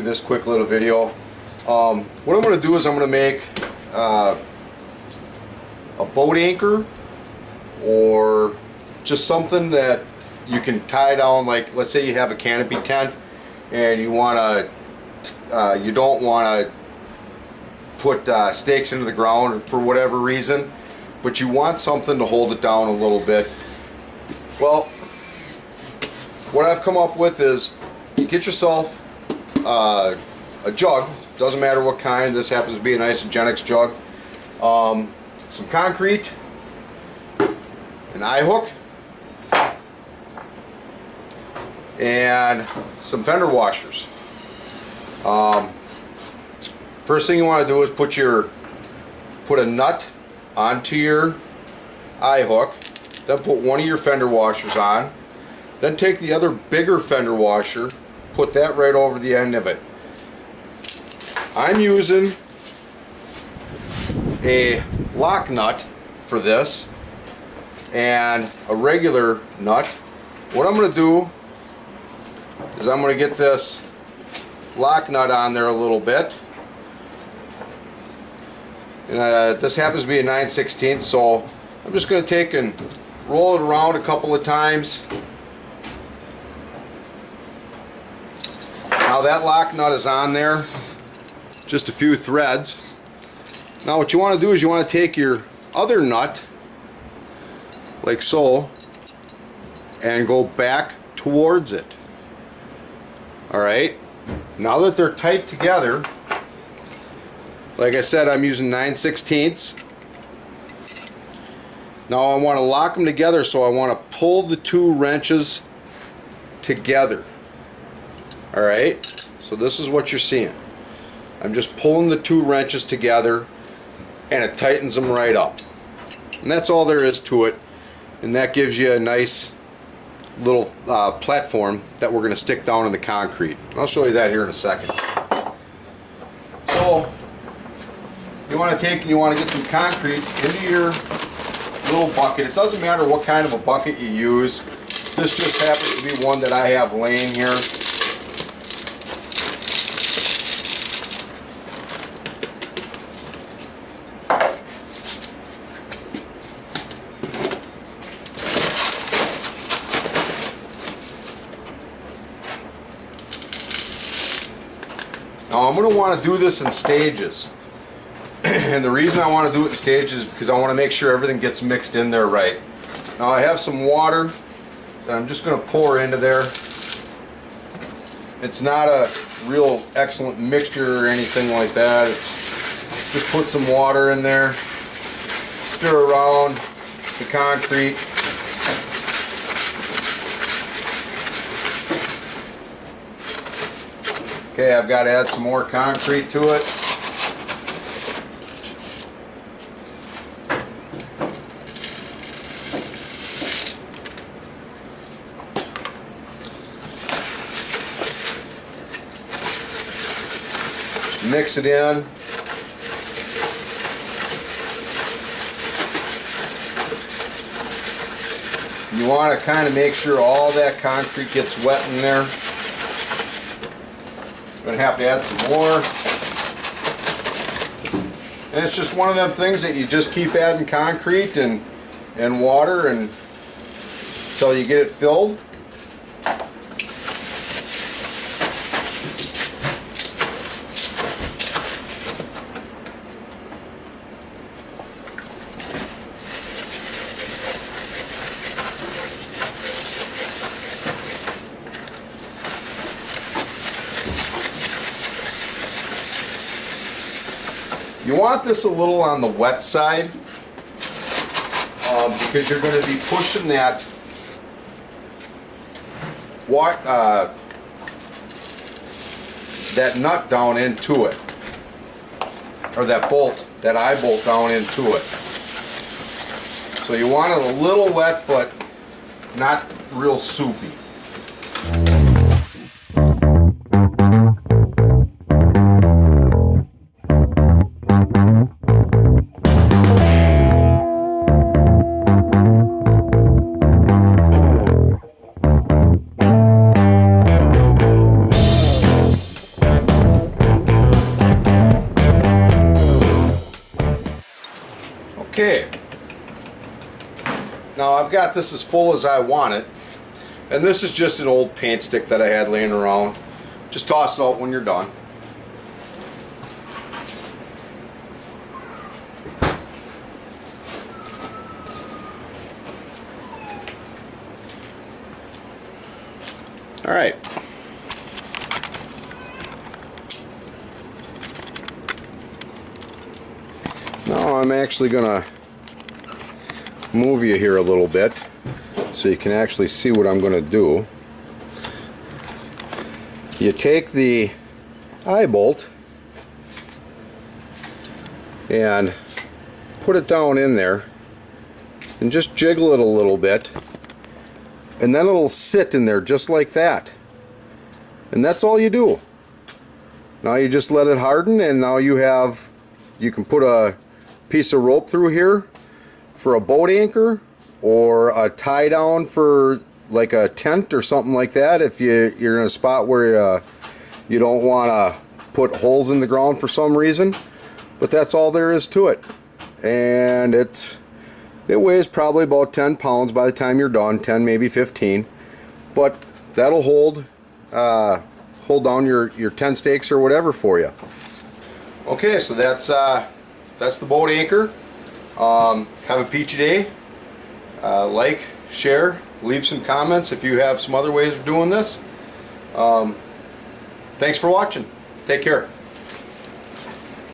This quick little video. What I'm going to do is I'm going to make a boat anchor, or just something that you can tie down. Like, let's say you have a canopy tent and you want to, you don't want to put stakes into the ground for whatever reason, but you want something to hold it down a little bit. Well, what I've come up with is you get yourself a jug, doesn't matter what kind. This happens to be an Isogenics jug, some concrete, an eye hook, and some fender washers. First thing you want to do is put a nut onto your eye hook, then put one of your fender washers on, then take the other bigger fender washer, put that right over the end of it. I'm using a lock nut for this and a regular nut. What I'm going to do is I'm going to get this lock nut on there a little bit. And, this happens to be a 9/16, so I'm just going to take and roll it around a couple of times. Now that lock nut is on there, just a few threads. Now what you want to do is you want to take your other nut, like so, and go back towards it. Alright, now that they're tight together, like I said, I'm using 9/16. Now I want to lock them together, so I want to pull the two wrenches together. Alright, so this is what you're seeing. I'm just pulling the two wrenches together and it tightens them right up. And that's all there is to it. And that gives you a nice little platform that we're going to stick down in the concrete. I'll show you that here in a second. So you want to take and you want to get some concrete into your little bucket. It doesn't matter what kind of a bucket you use. This just happens to be one that I have laying here. Now I'm going to want to do this in stages. And the reason I want to do it in stages is because I want to make sure everything gets mixed in there right. Now I have some water that I'm just going to pour into there. It's not a real excellent mixture or anything like that. It's just put some water in there, stir around the concrete. Okay, I've got to add some more concrete to it. Just mix it in. You want to kind of make sure all that concrete gets wet in there. Going to have to add some more, and it's just one of them things that you just keep adding concrete and water until you get it filled. You want this a little on the wet side because you're going to be pushing that nut down into it, or that bolt, that eye bolt down into it. So you want it a little wet, but not real soupy. Okay. Now I've got this as full as I want it. And this is just an old paint stick that I had laying around. Just toss it out when you're done. All right. Now I'm actually gonna move you here a little bit so you can actually see what I'm gonna do. You take the eye bolt and put it down in there and just jiggle it a little bit, and then it'll sit in there just like that. And that's all you do. Now you just let it harden, and now you can put a piece of rope through here for a boat anchor, or a tie down for like a tent or something like that if you're in a spot where you don't want to put holes in the ground for some reason. But that's all there is to it. And it weighs probably about 10 pounds by the time you're done, 10 maybe 15. But that'll hold down your tent stakes or whatever for you. Okay, so that's the boat anchor. Have a peachy day. Like, share, leave some comments if you have some other ways of doing this. Thanks for watching. Take care.